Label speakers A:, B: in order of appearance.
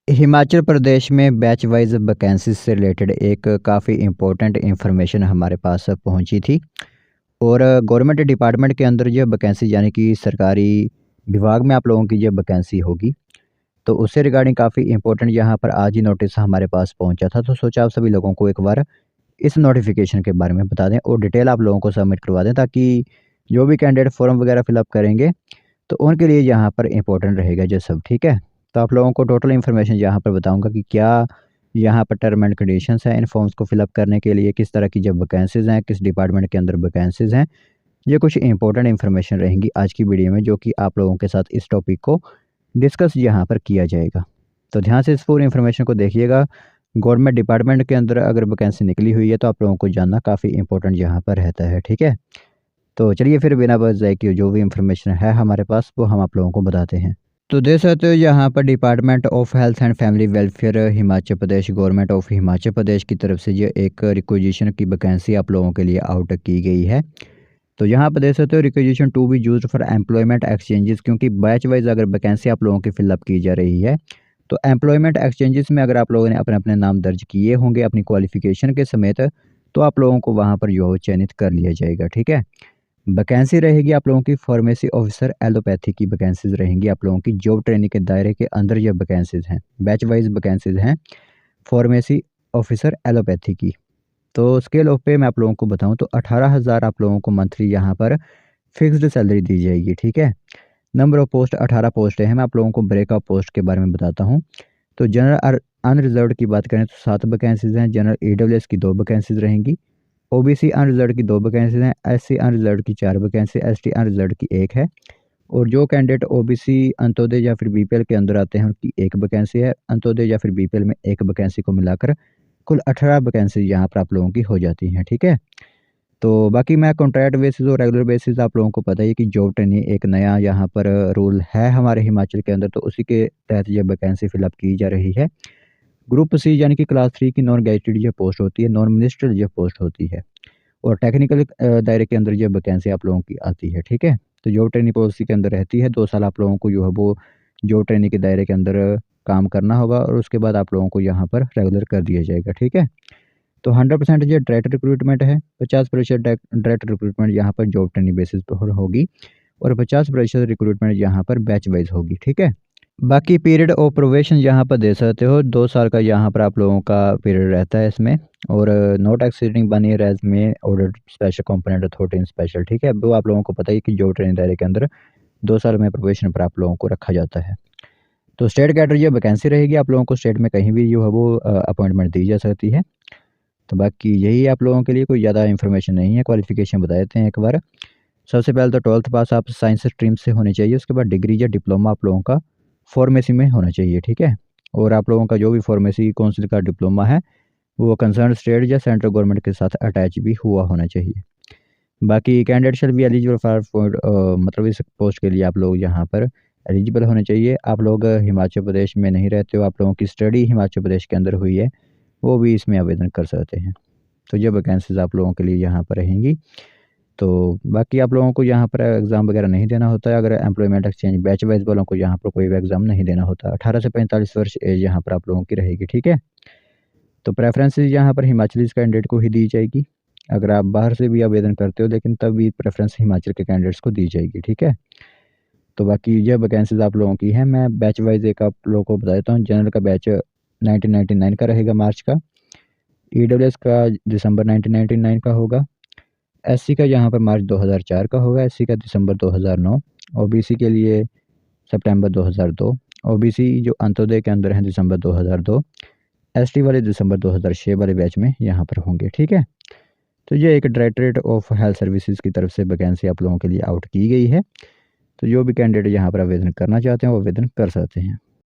A: हिमाचल प्रदेश में batch wise vacancies से related एक काफ़ी इम्पोर्टेंट इन्फॉर्मेशन हमारे पास पहुंची थी। और गवर्नमेंट डिपार्टमेंट के अंदर जो वैकेंसी यानी कि सरकारी विभाग में आप लोगों की जो वैकेंसी होगी, तो उससे रिगार्डिंग काफ़ी इम्पोर्टेंट यहाँ पर आज ही नोटिस हमारे पास पहुंचा था। तो सोचा आप सभी लोगों को एक बार इस नोटिफिकेशन के बारे में बता दें और डिटेल आप लोगों को सबमिट करवा दें, ताकि जो भी कैंडिडेट फॉर्म वगैरह फिलअप करेंगे तो उनके लिए यहाँ पर इम्पोर्टेंट रहेगा जो सब, ठीक है? तो आप लोगों को टोटल इन्फॉर्मेशन यहाँ पर बताऊँगा कि क्या यहाँ पर टर्म एंड कंडीशंस हैं इन फॉर्म्स को फिलअप करने के लिए, किस तरह की जब वैकेंसीज़ हैं, किस डिपार्टमेंट के अंदर वैकेंसीज़ हैं। ये कुछ इम्पोर्टेंट इन्फॉर्मेशन रहेंगी आज की वीडियो में, जो कि आप लोगों के साथ इस टॉपिक को डिस्कस यहाँ पर किया जाएगा। तो ध्यान से इस पूरी इन्फॉर्मेशन को देखिएगा। गवर्नमेंट डिपार्टमेंट के अंदर अगर वैकेंसी निकली हुई है तो आप लोगों को जानना काफ़ी इंपॉर्टेंट यहाँ पर रहता है, ठीक है? तो चलिए फिर बिना वजह की जो भी इन्फॉर्मेशन है हमारे पास वो हम आप लोगों को बताते हैं। तो देख सकते हो यहाँ पर department of health and family welfare Himachal Pradesh, government of Himachal Pradesh की तरफ से ये एक रिक्वेजिशन की वैकेंसी आप लोगों के लिए आउट की गई है। तो यहाँ पर देख सकते हो requisition to be used for employment exchanges, क्योंकि बैच वाइज अगर वैकेंसी आप लोगों की फिलअप की जा रही है तो एम्प्लॉयमेंट एक्सचेंजेस में अगर आप लोगों ने अपने अपने नाम दर्ज किए होंगे अपनी क्वालिफिकेशन के समेत, तो आप लोगों को वहाँ पर जो चयनित कर लिया जाएगा, ठीक है? वैकेंसी रहेगी आप लोगों की फार्मेसी ऑफिसर एलोपैथी की वैकेंसीज रहेंगी आप लोगों की जॉब ट्रेनिंग के दायरे के अंदर। ये वैकेंसीज हैं, बैच वाइज वैकेंसीज हैं फार्मेसी ऑफिसर एलोपैथी की। तो स्केल ऑफ पे मैं आप लोगों को बताऊं तो 18,000 आप लोगों को मंथली यहाँ पर फिक्स्ड सैलरी दी जाएगी, ठीक है? नंबर ऑफ पोस्ट 18 पोस्ट है। मैं आप लोगों को ब्रेकअप पोस्ट के बारे में बताता हूँ। तो जनरल अनरिजर्व्ड की बात करें तो 7 वैकेंसीज हैं। जनरल ईडब्ल्यूएस की 2 वैकेंसीज रहेंगी। ओबीसी अनरिजर्व्ड की 2 वैकेंसीज हैं। एससी अनरिजर्व्ड की 4 वैकेंसी, एसटी अनरिजर्व्ड की 1 है। और जो कैंडिडेट ओबीसी अंत्योदय या फिर बीपीएल के अंदर आते हैं उनकी 1 वैकेंसी है। अंत्योदय या फिर बीपीएल में 1 वैकेंसी को मिलाकर कुल 18 वैकेंसी यहाँ पर आप लोगों की हो जाती हैं, ठीक है? तो बाकी मैं कॉन्ट्रैक्ट बेसिस और रेगुलर बेसिस आप लोगों को पता है कि जॉब ट्रेनिंग एक नया यहाँ पर रूल है हमारे हिमाचल के अंदर, तो उसी के तहत ये वैकेंसी फिलअप की जा रही है। ग्रुप सी यानी कि क्लास 3 की नॉन गैजेटेड ये पोस्ट होती है, नॉन मिनिस्ट्रियल ये पोस्ट होती है। और टेक्निकल दायरे के अंदर ये वैकेंसी आप लोगों की आती है, ठीक है? तो जॉब ट्रेनिंग पॉलिसी के अंदर रहती है 2 साल आप लोगों को जो है वो जॉब ट्रेनिंग के दायरे के अंदर काम करना होगा और उसके बाद आप लोगों को यहाँ पर रेगुलर कर दिया जाएगा, ठीक है? तो 100% ये डायरेक्ट रिक्रूटमेंट है। 50% डायरेक्ट रिक्रूटमेंट यहाँ पर जॉब ट्रेनिंग बेसिस पर होगी और 50% रिक्रूटमेंट यहाँ पर बैच वाइज होगी, ठीक है? बाकी पीरियड ऑफ प्रोबेशन यहाँ पर दे सकते हो, 2 साल का यहाँ पर आप लोगों का पीरियड रहता है इसमें। और नॉट एक्सीडिंग 1 ईयर एज में order special component authority in special, ठीक है? वो आप लोगों को पता है कि जॉब ट्रेनिंग दायरे के अंदर 2 साल में प्रोबेशन पर आप लोगों को रखा जाता है। तो स्टेट कैडर ये वैकेंसी रहेगी आप लोगों को स्टेट में कहीं भी जो है वो अपॉइंटमेंट दी जा सकती है। तो बाकी यही आप लोगों के लिए कोई ज़्यादा इन्फॉर्मेशन नहीं है। क्वालिफिकेशन बता देते हैं एक बार। सबसे पहले तो 12th पास आप साइंस स्ट्रीम से होनी चाहिए, उसके बाद डिग्री या डिप्लोमा आप लोगों का फार्मेसी में होना चाहिए, ठीक है? और आप लोगों का जो भी फार्मेसी काउंसिल का डिप्लोमा है वो कंसर्न स्टेट या सेंट्रल गवर्नमेंट के साथ अटैच भी हुआ होना चाहिए। बाकी candidate shall be eligible for मतलब इस पोस्ट के लिए आप लोग यहाँ पर एलिजिबल होने चाहिए। आप लोग हिमाचल प्रदेश में नहीं रहते हो, आप लोगों की स्टडी हिमाचल प्रदेश के अंदर हुई है, वो भी इसमें आवेदन कर सकते हैं। तो ये वैकेंसीज़ आप लोगों के लिए यहाँ पर रहेंगी। तो बाकी आप लोगों को यहाँ पर एग्ज़ाम वगैरह नहीं देना होता है। अगर एम्प्लॉयमेंट एक्सचेंज बैच वाइज वालों को यहाँ पर कोई भी एग्ज़ाम नहीं देना होता। 18 से 45 वर्ष एज यहाँ पर आप लोगों की रहेगी, ठीक है? तो प्रेफ़रेंसेस यहाँ पर हिमाचली कैंडिडेट को ही दी जाएगी। अगर आप बाहर से भी आवेदन करते हो लेकिन तब भी प्रेफ़रेंस हिमाचल के कैंडिडेट्स को दी जाएगी, ठीक है? तो बाकी ये वैकेंसीज़ आप लोगों की हैं। मैं बैच वाइज एक आप लोगों को बता देता हूँ। जनरल का बैच 1999 का रहेगा मार्च का। ईडब्ल्यूएस का दिसंबर 1999 का होगा। एससी का यहाँ पर मार्च 2004 का होगा। एससी का दिसंबर 2009। ओबीसी के लिए सितंबर 2002। ओबीसी जो अंत्योदय के अंदर हैं दिसंबर 2002। एसटी वाले दिसंबर 2006 वाले बैच में यहाँ पर होंगे, ठीक है? तो ये एक डायरेक्टरेट ऑफ हेल्थ सर्विसेज की तरफ से वैकेंसी आप लोगों के लिए आउट की गई है। तो जो भी कैंडिडेट यहाँ पर आवेदन करना चाहते हैं वो आवेदन कर सकते हैं।